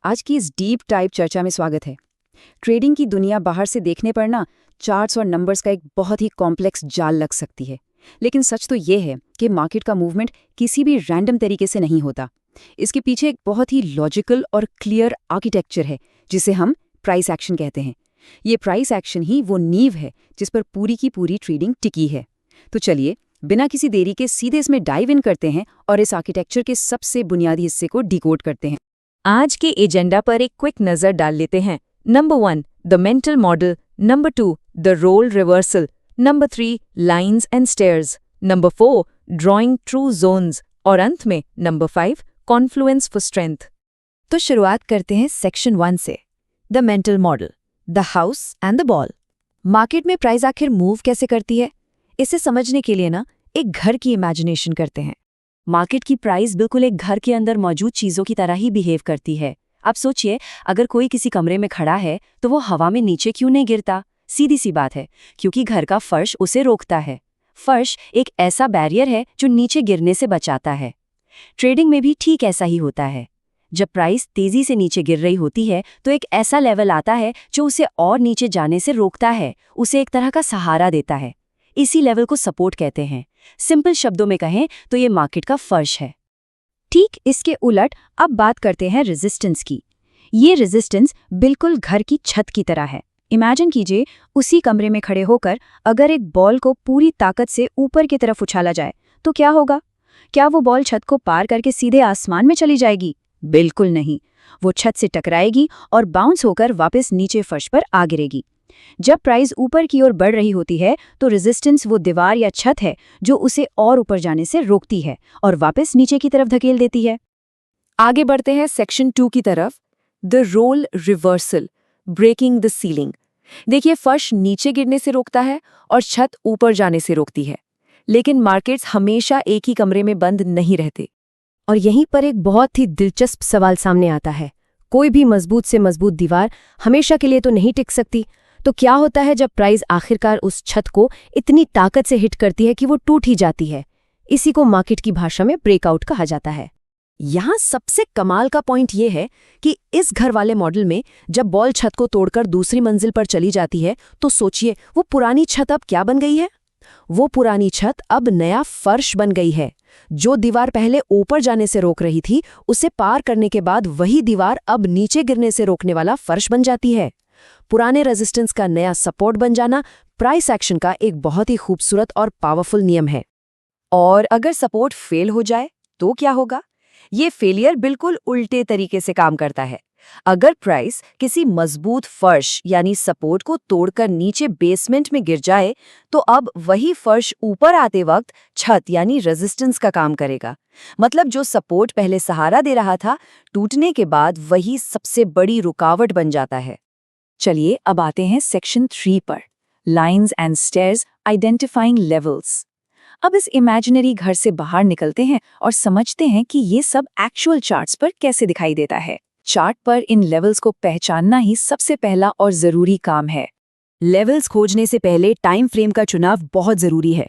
आज की इस डीप टाइप चर्चा में स्वागत है। ट्रेडिंग की दुनिया बाहर से देखने पर ना चार्ट्स और नंबर्स का एक बहुत ही कॉम्प्लेक्स जाल लग सकती है, लेकिन सच तो ये है कि मार्केट का मूवमेंट किसी भी रैंडम तरीके से नहीं होता। इसके पीछे एक बहुत ही लॉजिकल और क्लियर आर्किटेक्चर है जिसे हम प्राइस एक्शन कहते हैं। ये प्राइस एक्शन ही वो नींव है जिस पर पूरी की पूरी ट्रेडिंग टिकी है। तो चलिए बिना किसी देरी के सीधे इसमें डाइव इन करते हैं और इस आर्किटेक्चर के सबसे बुनियादी हिस्से को डिकोड करते हैं। आज के एजेंडा पर एक क्विक नजर डाल लेते हैं। Number 1 the mental model, number 2 the role reversal, number 3 lines and stairs, number 4 drawing true zones और अंत में नंबर 5 कॉन्फ्लुएंस फॉर स्ट्रेंथ। तो शुरुआत करते हैं सेक्शन 1 से, the mental model, the house and the ball. Market में प्राइस आखिर मूव कैसे करती है, इसे समझने के लिए ना एक घर की इमेजिनेशन करते हैं। मार्केट की प्राइस बिल्कुल एक घर के अंदर मौजूद चीजों की तरह ही बिहेव करती है। आप सोचिए, अगर कोई किसी कमरे में खड़ा है तो वो हवा में नीचे क्यों नहीं गिरता? सीधी सी बात है, क्योंकि घर का फर्श उसे रोकता है। फर्श एक ऐसा बैरियर है जो नीचे गिरने से बचाता है। ट्रेडिंग में भी ठीक ऐसा ही होता है। जब प्राइस तेजी से नीचे गिर रही होती है तो एक ऐसा लेवल आता है जो उसे और नीचे जाने से रोकता है, उसे एक तरह का सहारा देता है। इसी लेवल को सपोर्ट कहते हैं। सिंपल शब्दों में कहें तो ये मार्केट का फर्श है। ठीक इसके उलट अब बात करते हैं रेजिस्टेंस की। ये रेजिस्टेंस बिल्कुल घर की छत की तरह है। इमेजिन कीजिए, उसी कमरे में खड़े होकर अगर एक बॉल को पूरी ताकत से ऊपर की तरफ उछाला जाए तो क्या होगा? क्या वो बॉल छत को पार करके सीधे आसमान में चली जाएगी? बिल्कुल नहीं। वो छत से टकराएगी और बाउंस होकर वापस नीचे फर्श पर आ गिरेगी। जब प्राइस ऊपर की ओर बढ़ रही होती है तो रेजिस्टेंस वो दीवार या छत है जो उसे और ऊपर जाने से रोकती है और वापस नीचे की तरफ धकेल देती है। आगे बढ़ते हैं सेक्शन 2 की तरफ, the role reversal, breaking the ceiling. देखिए, फर्श नीचे गिरने से रोकता है और छत ऊपर जाने से रोकती है, लेकिन मार्केट्स हमेशा एक ही कमरे में बंद नहीं रहते। और यहीं पर एक बहुत ही दिलचस्प सवाल सामने आता है। कोई भी मजबूत से मजबूत दीवार हमेशा के लिए तो नहीं टिक सकती। तो क्या होता है जब प्राइस आखिरकार उस छत को इतनी ताकत से हिट करती है कि वो टूट ही जाती है? इसी को मार्केट की भाषा में ब्रेकआउट कहा जाता है। यहाँ सबसे कमाल का पॉइंट ये है कि इस घर वाले मॉडल में जब बॉल छत को तोड़कर दूसरी मंजिल पर चली जाती है तो सोचिए, वो पुरानी छत अब क्या बन गई है? वो पुरानी छत अब नया फर्श बन गई है। जो दीवार पहले ऊपर जाने से रोक रही थी, उसे पार करने के बाद वही दीवार अब नीचे गिरने से रोकने वाला फर्श बन जाती है। पुराने रेजिस्टेंस का नया सपोर्ट बन जाना प्राइस एक्शन का एक बहुत ही खूबसूरत और पावरफुल नियम है। और अगर सपोर्ट फेल हो जाए तो क्या होगा? ये फेलियर बिल्कुल उल्टे तरीके से काम करता है। अगर प्राइस किसी मजबूत फर्श यानी सपोर्ट को तोड़कर नीचे बेसमेंट में गिर जाए तो अब वही फर्श ऊपर आते वक्त छत यानी रेजिस्टेंस का काम करेगा। मतलब जो सपोर्ट पहले सहारा दे रहा था, टूटने के बाद वही सबसे बड़ी रुकावट बन जाता है। चलिए अब आते हैं सेक्शन 3 पर, lines and stairs, identifying levels. अब इस इमेजिनरी घर से बाहर निकलते हैं और समझते हैं कि ये सब एक्चुअल चार्ट्स पर कैसे दिखाई देता है। चार्ट पर इन लेवल्स को पहचानना ही सबसे पहला और जरूरी काम है। लेवल्स खोजने से पहले टाइम फ्रेम का चुनाव बहुत जरूरी है।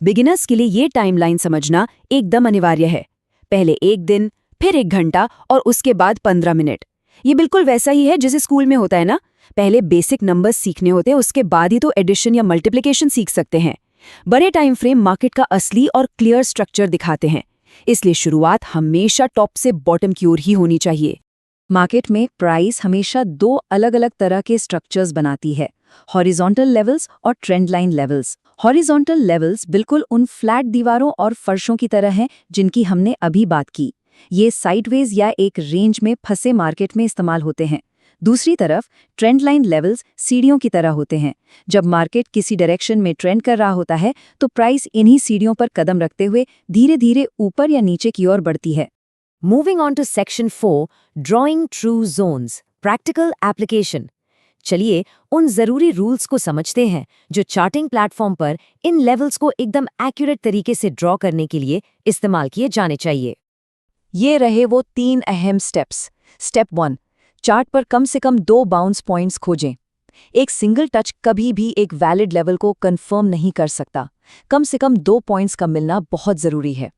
बिगिनर्स के लिए ये टाइमलाइन समझना एकदम अनिवार्य है। पहले 1 दिन, फिर 1 घंटा और उसके बाद 15 मिनट। ये बिल्कुल वैसा ही है जैसे स्कूल में होता है ना, पहले बेसिक नंबर्स सीखने होते हैं, उसके बाद ही तो एडिशन या मल्टीप्लिकेशन सीख सकते हैं। बड़े टाइम फ्रेम मार्केट का असली और क्लियर स्ट्रक्चर दिखाते हैं, इसलिए शुरुआत हमेशा टॉप से बॉटम की ओर ही होनी चाहिए। मार्केट में प्राइस हमेशा 2 अलग अलग तरह के स्ट्रक्चर्स बनाती है, हॉरिजॉन्टल लेवल्स और trend line levels. Horizontal levels बिल्कुल उन फ्लैट दीवारों और फर्शों की तरह हैं जिनकी हमने अभी बात की। ये साइडवेज या एक रेंज में फंसे मार्केट में इस्तेमाल होते हैं। दूसरी तरफ ट्रेंड लाइन लेवल्स सीढ़ियों की तरह होते हैं। जब मार्केट किसी डायरेक्शन में ट्रेंड कर रहा होता है तो प्राइस इन्हीं सीढ़ियों पर कदम रखते हुए धीरे धीरे ऊपर या नीचे की ओर बढ़ती है। Moving on to section 4, drawing true zones, practical application. चलिए उन जरूरी रूल्स को समझते हैं जो चार्टिंग प्लेटफॉर्म पर इन लेवल्स को एकदम एक्यूरेट तरीके से ड्रॉ करने के लिए इस्तेमाल किए जाने चाहिए। ये रहे वो 3 अहम स्टेप्स। स्टेप 1, चार्ट पर कम से कम 2 बाउंस पॉइंट्स खोजें। एक सिंगल टच कभी भी एक वैलिड लेवल को कंफर्म नहीं कर सकता। कम से कम 2 पॉइंट्स का मिलना बहुत जरूरी है।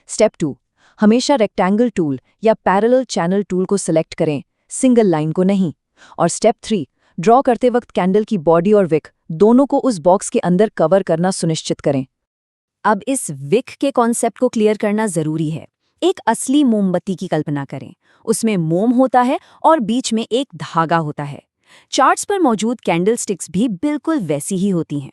स्टेप 2, हमेशा रेक्टेंगल टूल या पैरेलल चैनल टूल को सिलेक्ट करें। सिंगल लाइन को नहीं। और स्टेप 3, ड्रॉ करते वक्त कैंडल की बॉडी और विक दोनों को उस बॉक्स के अंदर कवर करना सुनिश्चित करें। अब इस विक के कॉन्सेप्ट को क्लियर करना जरूरी है। एक असली मोमबत्ती की कल्पना करें। उसमें मोम होता है और बीच में एक धागा होता है। चार्ट्स पर मौजूद कैंडल स्टिक्स भी बिल्कुल वैसी ही होती हैं।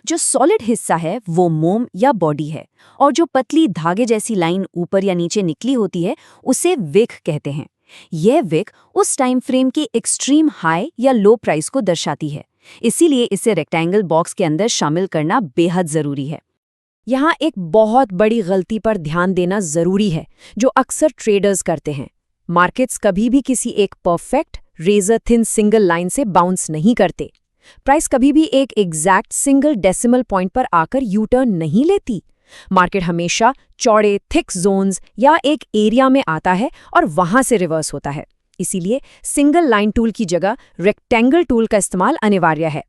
जो सॉलिड हिस्सा है वो मोम या बॉडी है, और जो पतली धागे जैसी लाइन ऊपर या नीचे निकली होती है उसे विक कहते हैं। यह विक उस टाइम फ्रेम की एक्सट्रीम हाई या लो प्राइस को दर्शाती है। इसीलिए इसे रेक्टेंगल बॉक्स के अंदर शामिल करना बेहद जरूरी है। यहाँ एक बहुत बड़ी गलती पर ध्यान देना जरूरी है जो अक्सर ट्रेडर्स करते हैं। मार्केट्स कभी भी किसी एक perfect razor thin single line से बाउंस नहीं करते। प्राइस कभी भी एक एग्जैक्ट सिंगल डेसिमल पॉइंट पर आकर यू टर्न नहीं लेती। मार्केट हमेशा चौड़े थिक जोन्स या एक एरिया में आता है और वहां से रिवर्स होता है। इसीलिए सिंगल लाइन टूल की जगह रेक्टेंगल टूल का इस्तेमाल अनिवार्य है।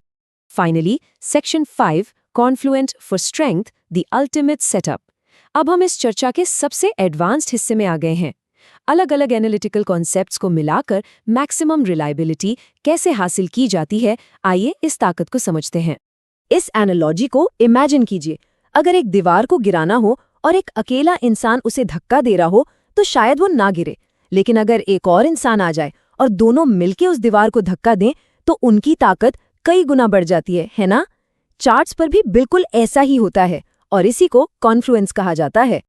Finally, section 5 confluent for strength, the ultimate setup. अब हम इस चर्चा के सबसे एडवांस्ड हिस्से में आ गए हैं। अलग अलग एनालिटिकल कॉन्सेप्ट्स को मिलाकर मैक्सिमम रिलायबिलिटी कैसे हासिल की जाती है, आइए इस ताकत को समझते हैं। इस एनालॉजी को इमेजिन कीजिए। अगर एक दीवार को गिराना हो और एक अकेला इंसान उसे धक्का दे रहा हो तो शायद वो ना गिरे, लेकिन अगर एक और इंसान आ जाए और दोनों मिलके उस दीवार को धक्का दें तो उनकी ताकत कई गुना बढ़ जाती है ना? चार्ट्स पर भी बिल्कुल ऐसा ही होता है और इसी को कॉन्फ्लुएंस कहा जाता है।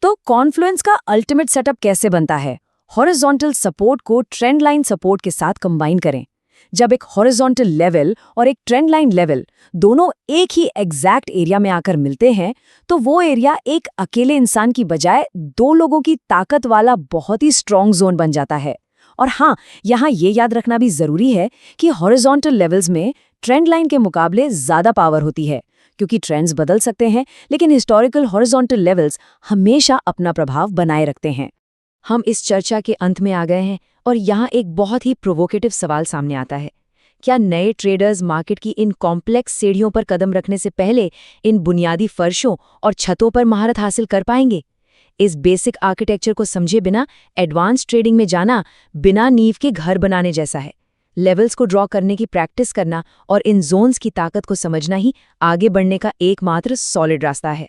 तो कॉन्फ्लुएंस का अल्टीमेट सेटअप कैसे बनता है? हॉरिजॉन्टल सपोर्ट को ट्रेंड लाइन सपोर्ट के साथ कंबाइन करें। जब एक हॉरिजॉन्टल लेवल और एक ट्रेंड लाइन लेवल दोनों एक ही एग्जैक्ट एरिया में आकर मिलते हैं तो वो एरिया एक अकेले इंसान की बजाय दो लोगों की ताकत वाला बहुत ही स्ट्रॉन्ग जोन बन जाता है। और हाँ, यहाँ ये याद रखना भी जरूरी है कि हॉरिजॉन्टल लेवल्स में ट्रेंड लाइन के मुकाबले ज्यादा पावर होती है, क्योंकि ट्रेंड्स बदल सकते हैं लेकिन हिस्टोरिकल हॉरिजॉन्टल लेवल्स हमेशा अपना प्रभाव बनाए रखते हैं। हम इस चर्चा के अंत में आ गए हैं और यहाँ एक बहुत ही प्रोवोकेटिव सवाल सामने आता है। क्या नए ट्रेडर्स मार्केट की इन कॉम्प्लेक्स सीढ़ियों पर कदम रखने से पहले इन बुनियादी फर्शों और छतों पर महारत हासिल कर पाएंगे? इस बेसिक आर्किटेक्चर को समझे बिना एडवांस ट्रेडिंग में जाना बिना नींव के घर बनाने जैसा है। लेवल्स को ड्रॉ करने की प्रैक्टिस करना और इन जोन्स की ताकत को समझना ही आगे बढ़ने का एकमात्र सॉलिड रास्ता है।